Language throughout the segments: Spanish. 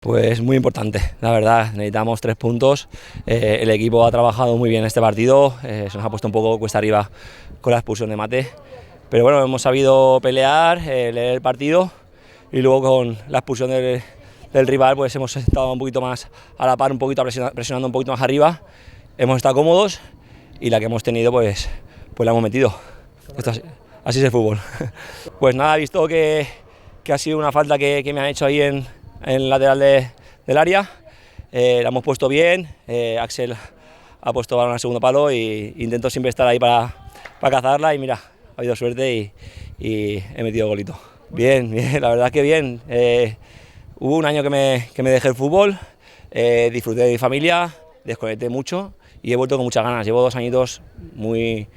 Pues muy importante, la verdad, necesitamos 3 puntos, el equipo ha trabajado muy bien este partido, se nos ha puesto un poco cuesta arriba con la expulsión de Mate, pero bueno, hemos sabido pelear, leer el partido y luego con la expulsión del rival pues hemos estado un poquito más a la par, un poquito presionando un poquito más arriba, hemos estado cómodos y la que hemos tenido pues la hemos metido. Esto así es el fútbol. Pues nada, he visto que ha sido una falta que me han hecho ahí en el lateral del área, la hemos puesto bien, Axel ha puesto balón al segundo palo y intento siempre estar ahí para cazarla y mira, ha habido suerte y he metido golito. Bien, la verdad que bien, hubo un año que me dejé el fútbol, disfruté de mi familia, desconecté mucho y he vuelto con muchas ganas, llevo 2 añitos muy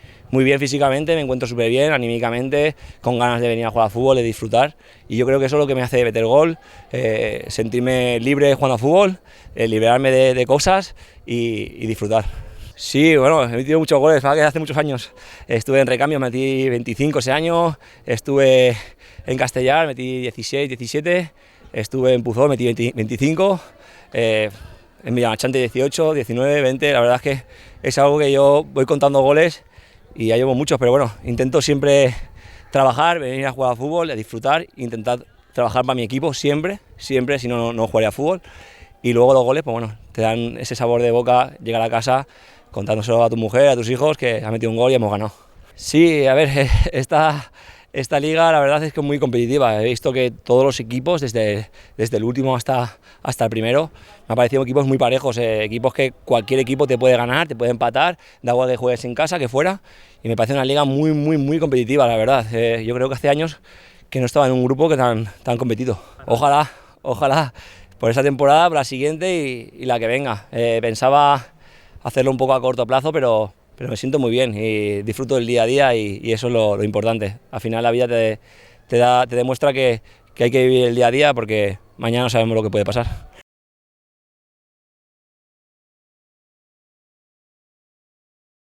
bien físicamente, me encuentro súper bien, anímicamente, con ganas de venir a jugar a fútbol, de disfrutar y yo creo que eso es lo que me hace meter gol, sentirme libre jugando a fútbol, liberarme de cosas y disfrutar. Sí, bueno, he metido muchos goles, que hace muchos años estuve en recambio, metí 25 ese año, estuve en Castellar, metí 16, 17, estuve en Puzol, metí 25, en Villamachante 18, 19, 20, la verdad es que es algo que yo voy contando goles y ya llevo muchos, pero bueno, intento siempre trabajar, venir a jugar a fútbol, a disfrutar, intentar trabajar para mi equipo siempre, si no jugaría a fútbol. Y luego los goles, pues bueno, te dan ese sabor de boca, llegar a casa contándoselo a tu mujer, a tus hijos, que has metido un gol y hemos ganado. Sí, a ver, esta liga la verdad es que es muy competitiva. He visto que todos los equipos, desde el último hasta el primero, me han parecido equipos muy parejos, equipos que cualquier equipo te puede ganar, te puede empatar, da igual que juegues en casa que fuera, y me parece una liga muy competitiva, la verdad. Yo creo que hace años que no estaba en un grupo que tan competido. Ojalá por esa temporada, por la siguiente y la que venga. Pensaba hacerlo un poco a corto plazo, pero me siento muy bien y disfruto del día a día y eso es lo importante. Al final la vida te demuestra que hay que vivir el día a día porque mañana no sabemos lo que puede pasar.